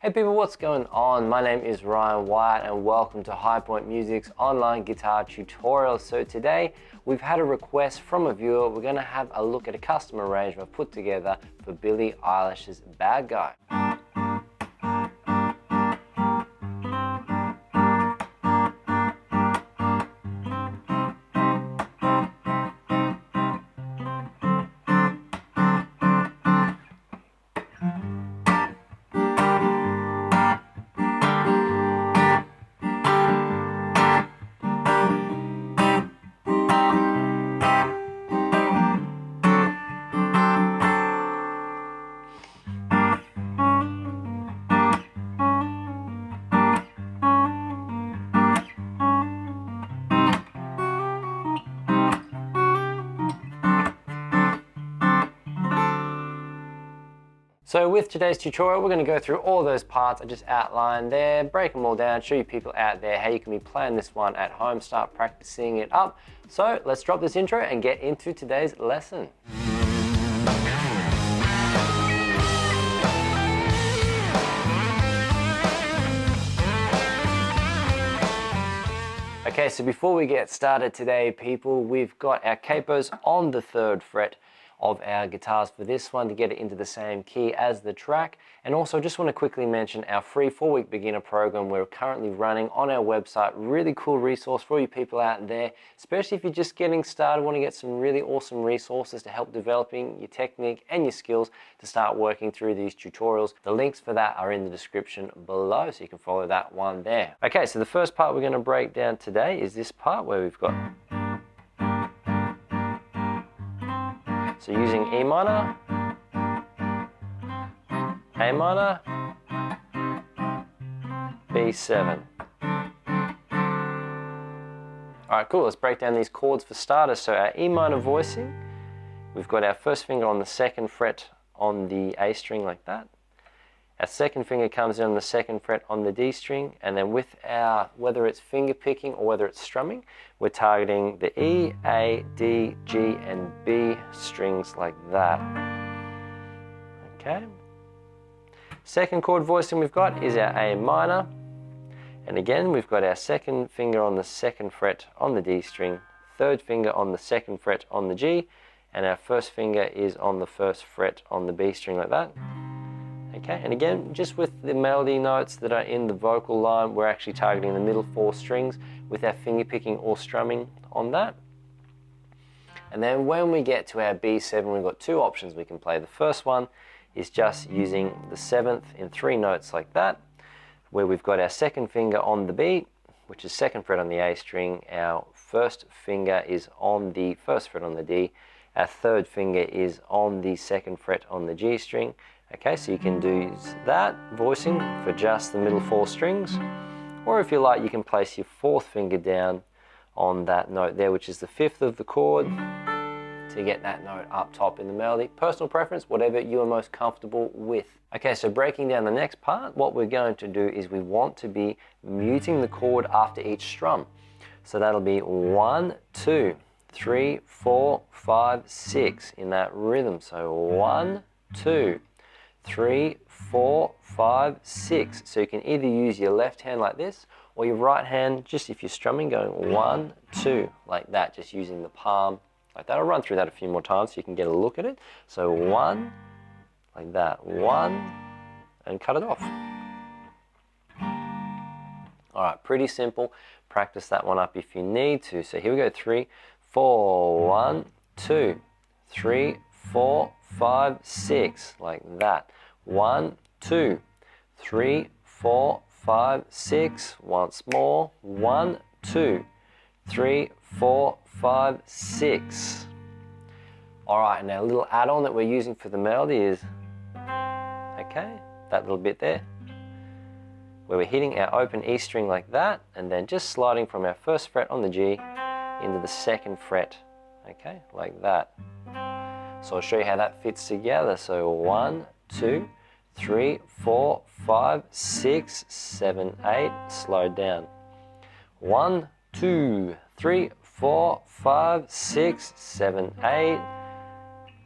Hey people, what's going on? My name is Ryan Wyatt and welcome to High Point Music's online guitar tutorial. So today we've had a request from a viewer. We're going to have a look at a custom arrangement put together for Billie Eilish's Bad Guy. So with today's tutorial, we're going to go through all those parts I just outlined there, break them all down, show you people out there how you can be playing this one at home, start practicing it up. So let's drop this intro and get into today's lesson. Okay, so before we get started today, people, we've got our capos on the 3rd fret of our guitars for this one to get it into the same key as the track. And also just want to quickly mention our free 4-week beginner program we're currently running on our website. Really cool resource for you people out there, especially if you're just getting started, want to get some really awesome resources to help developing your technique and your skills to start working through these tutorials. The links for that are in the description below, so you can follow that one there. Okay, so the first part we're going to break down today is this part where we've got, so using E minor, A minor, B7. Alright, cool, let's break down these chords for starters. So our E minor voicing, we've got our first finger on the 2nd fret on the A string like that. Our 2nd finger comes in on the 2nd fret on the D string, and then with our, whether it's finger picking or whether it's strumming, we're targeting the E, A, D, G, and B strings like that. Okay. Second chord voicing we've got is our A minor, and again we've got our 2nd finger on the 2nd fret on the D string, 3rd finger on the 2nd fret on the G, and our 1st finger is on the 1st fret on the B string like that. Okay, and again, just with the melody notes that are in the vocal line, we're actually targeting the middle 4 strings with our finger picking or strumming on that. And then when we get to our B7, we've got 2 options we can play. The first one is just using the 7th in 3 notes like that, where we've got our 2nd finger on the B, which is 2nd fret on the A string, our 1st finger is on the 1st fret on the D, our 3rd finger is on the 2nd fret on the G string. Okay, so you can do that voicing for just the middle 4 strings, or if you like, you can place your 4th finger down on that note there, which is the 5th of the chord, to get that note up top in the melody. Personal preference, whatever you are most comfortable with. Okay, so breaking down the next part, what we're going to do is we want to be muting the chord after each strum. So that'll be 1, 2, 3, 4, 5, 6 in that rhythm. So 1, 2, 3, 4, 5, 6. So you can either use your left hand like this, or your right hand, just if you're strumming, going 1, 2, like that, just using the palm like that. I'll run through that a few more times so you can get a look at it. So 1, like that, 1, and cut it off. Alright, pretty simple. Practice that one up if you need to. So here we go, 3, 4, 1, 2, 3, 4, 5, 6, like that. 1, 2, 3, 4, 5, 6. Once more. 1, 2, 3, 4, 5, 6. Alright, now a little add-on that we're using for the melody is, okay, that little bit there, where we're hitting our open E string like that, and then just sliding from our 1st fret on the G into the 2nd fret, okay, like that. So I'll show you how that fits together. So 1, 2, 3, 4, 5, 6, 7, 8, slow down. 1, 2, 3, 4, 5, 6, 7, 8.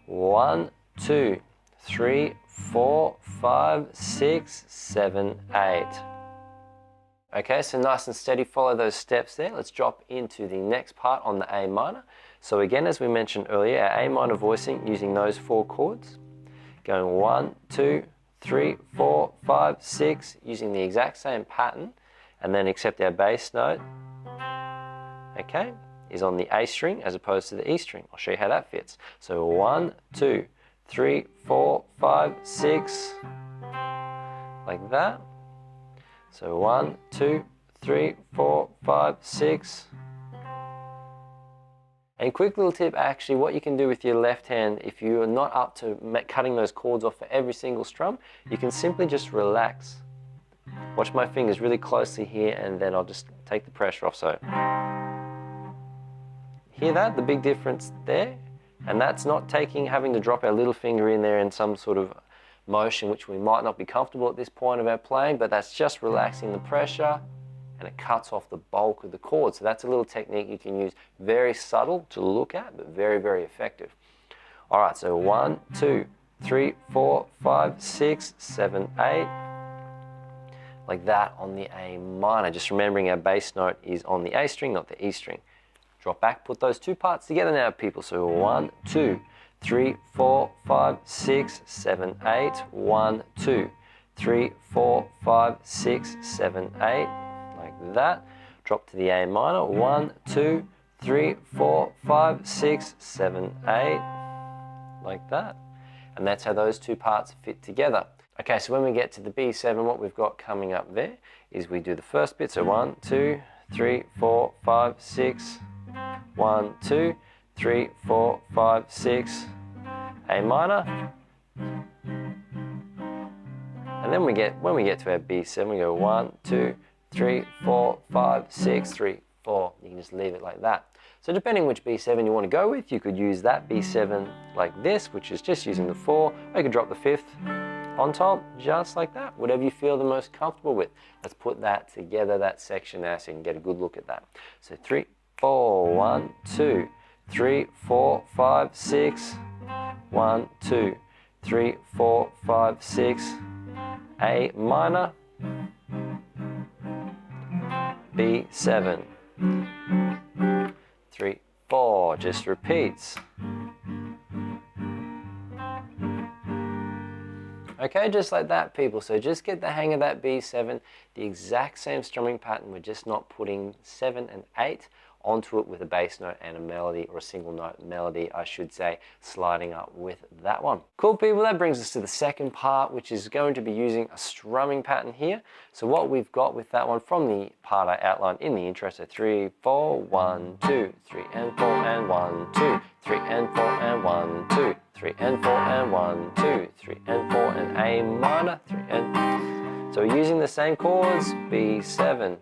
1, 2, 3, 4, 5, 6, 7, 8. Okay, so nice and steady, follow those steps there. Let's drop into the next part on the A minor. So again, as we mentioned earlier, our A minor voicing using those 4 chords. Going 1, 2, 3, 4, 5, 6, using the exact same pattern, and then except our bass note, okay, is on the A string as opposed to the E string. I'll show you how that fits. So 1, 2, 3, 4, 5, 6, like that. So 1, 2, 3, 4, 5, 6. And quick little tip, actually, what you can do with your left hand, if you're not up to cutting those chords off for every single strum, you can simply just relax. Watch my fingers really closely here, and then I'll just take the pressure off. So, hear that? The big difference there? And that's not having to drop our little finger in there in some sort of motion which we might not be comfortable at this point of our playing, but that's just relaxing the pressure, and it cuts off the bulk of the chord. So that's a little technique you can use, very subtle to look at, but very, very effective. All right, so 1, 2, 3, 4, 5, 6, 7, 8, like that on the A minor. Just remembering our bass note is on the A string, not the E string. Drop back, put those 2 parts together now, people. So 1, 2, 3, 4, 5, 6, 7, 8, 1, 2, 3, 4, 5, 6, 7, 8, like that. Drop to the A minor, 1, 2, 3, 4, 5, 6, 7, 8, like that. And that's how those 2 parts fit together. Okay, so when we get to the B7, what we've got coming up there is we do the first bit, so 1, 2, 3, 4, 5, 6, 1, 2, 3, 4, 5, 6, A minor. And then when we get to our B7, we go 1, 2, 3, 4, 5, 6, 3, 4. You can just leave it like that. So depending which B7 you want to go with, you could use that B7 like this, which is just using the 4, or you could drop the 5th on top, just like that, whatever you feel the most comfortable with. Let's put that together, that section now, so you can get a good look at that. So 3, 4, 1, 2, 3, 4, 5, 6, 1, 2, 3, 4, 5, 6, A minor, B7, 3, 4, just repeats. Okay, just like that, people. So just get the hang of that B7, the exact same strumming pattern. We're just not putting 7 and 8 onto it with a bass note and a melody, or a single note melody, I should say, sliding up with that one. Cool, people, that brings us to the second part, which is going to be using a strumming pattern here. So what we've got with that one from the part I outlined in the intro, so 3, 4, 1, 2, 3 and 4 and 1, 2, 3 and 4 and 1, 2, 3 and 4 and 1, 2, 3 and 4 and A minor, 3 and... So we're using the same chords, B7.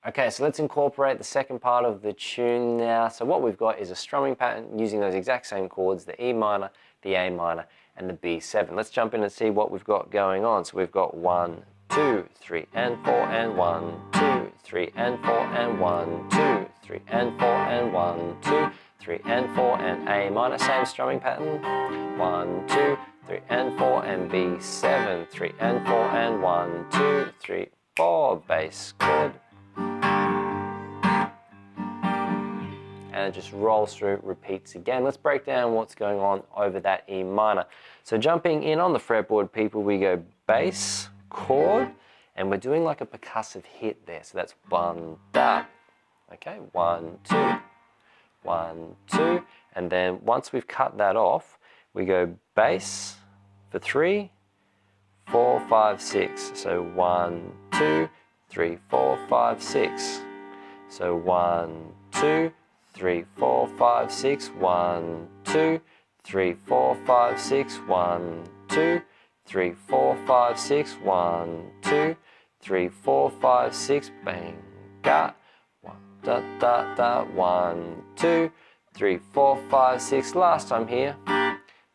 Okay, so let's incorporate the second part of the tune now. So what we've got is a strumming pattern using those exact same chords, the E minor, the A minor, and the B7. Let's jump in and see what we've got going on. So we've got 1, 2, 3 and 4 and 1, 2, 3 and 4 and 1, 2, 3 and 4 and 1, 2, 3 and 4 and A minor, same strumming pattern. 1, 2, 3 and 4 and B7, 3 and 4 and 1, 2, 3, 4, bass chord. And it just rolls through, repeats again. Let's break down what's going on over that E minor. So jumping in on the fretboard, people, we go bass, chord, and we're doing like a percussive hit there. So that's 1, da. Okay, 1, 2, 1, 2. And then once we've cut that off, we go bass for 3, 4, 5, 6. So 1, 2, 3, 4, 5, 6. So 1, 2, 3, 4, 5, 6, 1, 2, 3, 4, 5, 6, 1, 2, 3, 4, 5, 6, 1, 2, 3, 4, 5, 6, bang, ga, 1, da, da, da, 1, 2, 3, 4, 5, 6, last time here,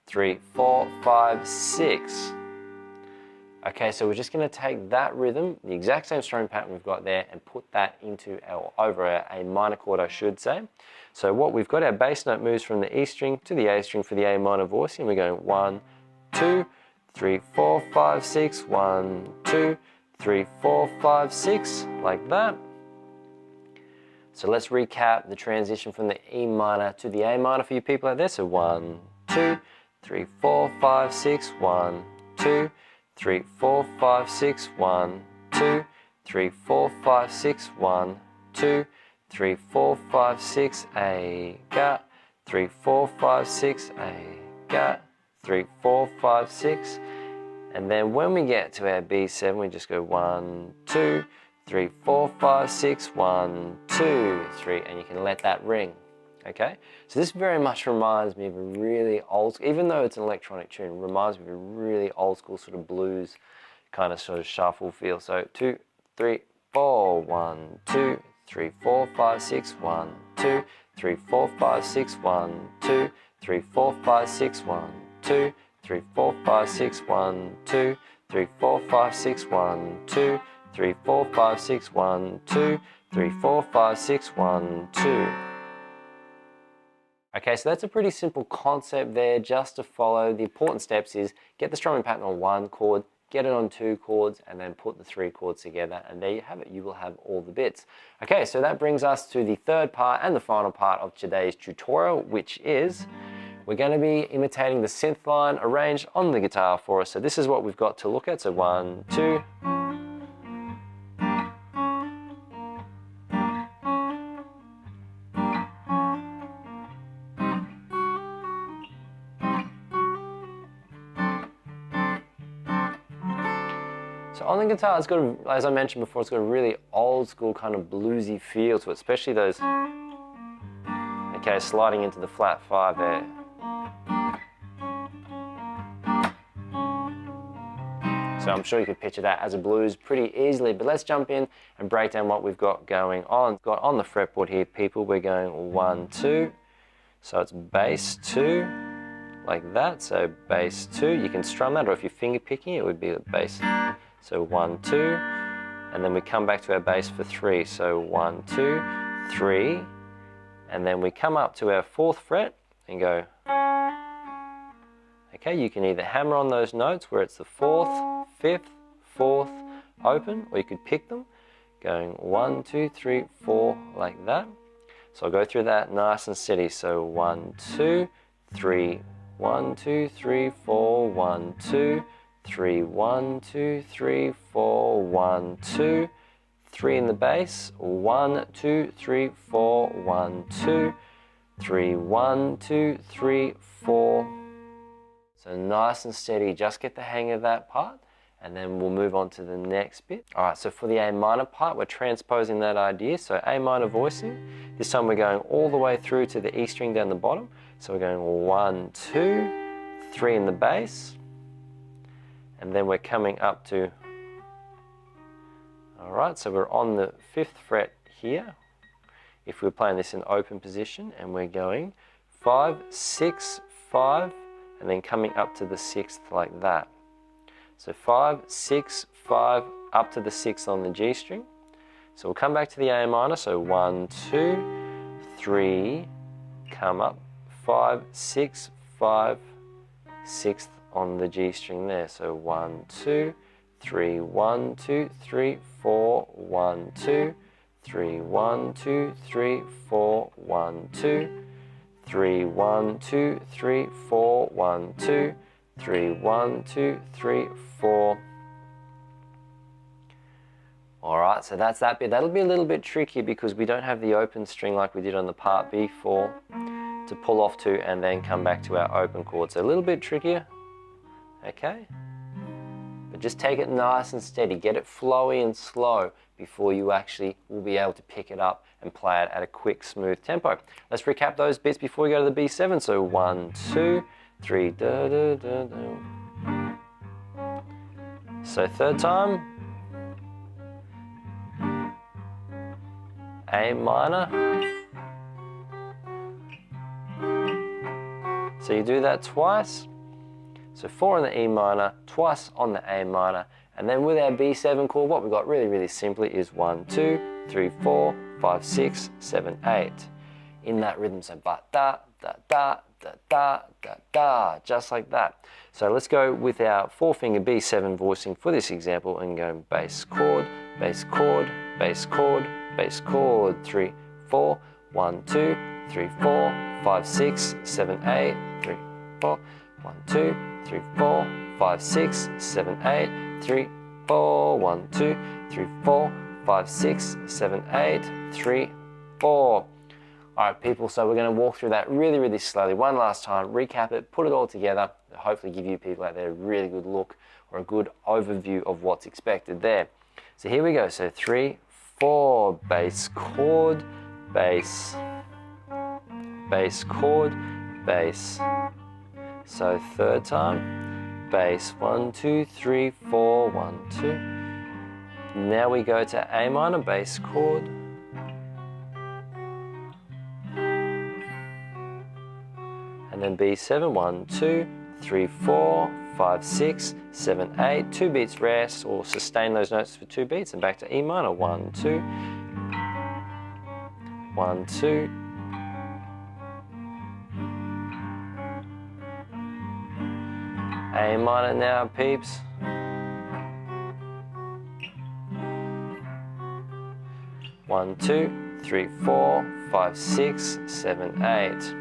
3, 4, 5, 6. Okay, so we're just going to take that rhythm, the exact same strumming pattern we've got there, and put that into over a minor chord, I should say. So what we've got, our bass note moves from the E string to the A string for the A minor voicing. We're going 1, 2, 3, 4, 5, 6, 1, 2, 3, 4, 5, 6, like that. So let's recap the transition from the E minor to the A minor for you people out there. So 1, 2, 3, 4, 5, 6, 1, 2, 3, 4, 5, 6, 1, 2, 3, 4, 5, 6, 1, 2, 3, 4, 5, 6, A, ga, 3, 4, 5, 6, A, ga, 3, 4, 5, 6. And then when we get to our B7, we just go 1, 2, 3, 4, 5, 6, 1, 2, 3, and you can let that ring. Okay, so this very much reminds me of a really old, even though it's an electronic tune, it reminds me of a really old school sort of blues kind of sort of shuffle feel. So 2, 3, 4, 1, 2, 3, 4, 5, 6, 1, 2, 3, 4, 5, 6, 1, 2, 3, 4, 5, 6, 1, 2, 3, 4, 5, 6, 1, 2, 3, 4, 5, 6, 1, 2, 3, 4, 5, 6, 1, 2, 3, 4, 5, 6, 1, 2. Okay, so that's a pretty simple concept there just to follow. The important steps is get the strumming pattern on one chord, get it on two chords, and then put the three chords together, and there you have it. You will have all the bits. Okay, so that brings us to the third part and the final part of today's tutorial, which is we're going to be imitating the synth line arranged on the guitar for us. So this is what we've got to look at. So 1, 2. So on the guitar, it's got, as I mentioned before, it's got a really old school kind of bluesy feel to it, especially those, okay, sliding into the flat 5 there. So I'm sure you could picture that as a blues pretty easily, but let's jump in and break down what we've got going on. Got on the fretboard here, people, we're going 1, 2, so it's bass 2, like that, so bass 2, you can strum that, or if you're finger picking, it would be a bass. So 1, 2, and then we come back to our bass for 3. So 1, 2, 3, and then we come up to our 4th fret and go. Okay, you can either hammer on those notes where it's the 4th, 5th, 4th, open, or you could pick them, going 1, 2, 3, 4, like that. So I'll go through that nice and steady. So 1, 2, 3, 1, 2, 3, 4, 1, 2, 3, 1, 2, 3, 4, 1, 2, 3 in the bass, 1, 2, 3, 4, 1, 2, 3, 1, 2, 3, 4. So nice and steady, just get the hang of that part, and then we'll move on to the next bit. All right, so for the A minor part, we're transposing that idea. So A minor voicing, this time we're going all the way through to the E string down the bottom. So we're going 1, 2, 3 in the bass, and then we're coming up to, all right, so we're on the 5th fret here, if we're playing this in open position, and we're going 5, 6, 5, and then coming up to the 6th like that. So 5, 6, 5, up to the 6th on the G string. So we'll come back to the A minor, so 1, 2, 3, come up, 5, 6, 5, 6th on the G string there. So 1, 2, 3, 1, 2, 3, 4, 1, 2, 3, 1, 2, 3, 4, 1, 2, 3, 1, 2, 3, 4, 1, 2, 3, 1, 2, 3, 4. All right, so that's that bit. That'll be a little bit tricky because we don't have the open string like we did on the part B4 to pull off to and then come back to our open chord. So a little bit trickier, okay? But just take it nice and steady. Get it flowy and slow before you actually will be able to pick it up and play it at a quick, smooth tempo. Let's recap those bits before we go to the B7. So 1, 2, 3, da, da, da, da. So third time, A minor. So you do that twice. So 4 on the E minor, twice on the A minor, and then with our B7 chord, what we've got really simply is 1, 2, 3, 4, 5, 6, 7, 8. In that rhythm, so ba da da da da da da da, just like that. So let's go with our 4-finger B7 voicing for this example and go bass chord, bass chord, bass chord, bass chord, 3, 4, 1, 2, 3, 4, 5, 6, 7, 8, 3, 4, 1, 2, 3, 4, 5, 6, 7, 8, 3, 4, 1, 2, 3, 4, 5, 6, 7, 8, 3, 4. Alright people, so we're going to walk through that really slowly one last time, recap it, put it all together, hopefully give you people out there a really good look or a good overview of what's expected there. So here we go, so 3, 4, bass chord, bass, bass chord, bass. So third time, bass, 1, 2, 3, 4, 1, 2. Now we go to A minor, bass chord, and then B7, 1, 2, 3, 4, 5, 6, 7, 8, 2 beats rest, or sustain those notes for 2 beats, and back to E minor, 1, 2, 1, 2, A minor now, peeps, one, 2, 3, 4, 5, 6, 7, 8.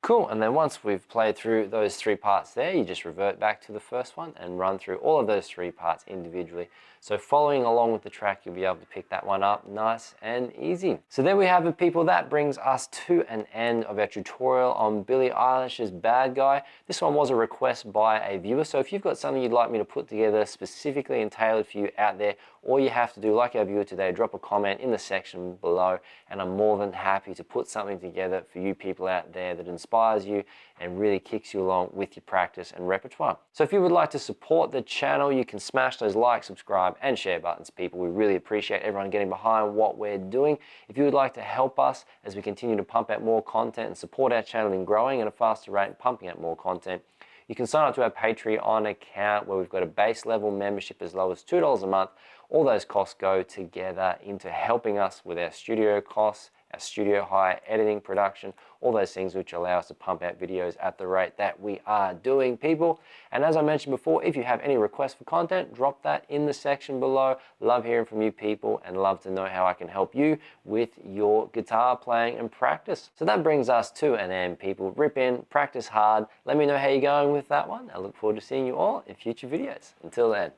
Cool, and then once we've played through those 3 parts there, you just revert back to the first one and run through all of those 3 parts individually. So following along with the track, you'll be able to pick that one up nice and easy. So there we have it people, that brings us to an end of our tutorial on Billie Eilish's Bad Guy. This one was a request by a viewer, so if you've got something you'd like me to put together specifically and tailored for you out there, all you have to do, like our viewer today, drop a comment in the section below, and I'm more than happy to put something together for you people out there that inspires you and really kicks you along with your practice and repertoire. So if you would like to support the channel, you can smash those like, subscribe, and share buttons, people. We really appreciate everyone getting behind what we're doing. If you would like to help us as we continue to pump out more content and support our channel in growing at a faster rate and pumping out more content, you can sign up to our Patreon account where we've got a base level membership as low as $2 a month. All those costs go together into helping us with our studio costs, our studio hire, editing, production, all those things which allow us to pump out videos at the rate that we are doing, people. And as I mentioned before, if you have any requests for content, drop that in the section below. Love hearing from you people and love to know how I can help you with your guitar playing and practice. So that brings us to an end, people. Rip in, practice hard. Let me know how you're going with that one. I look forward to seeing you all in future videos. Until then.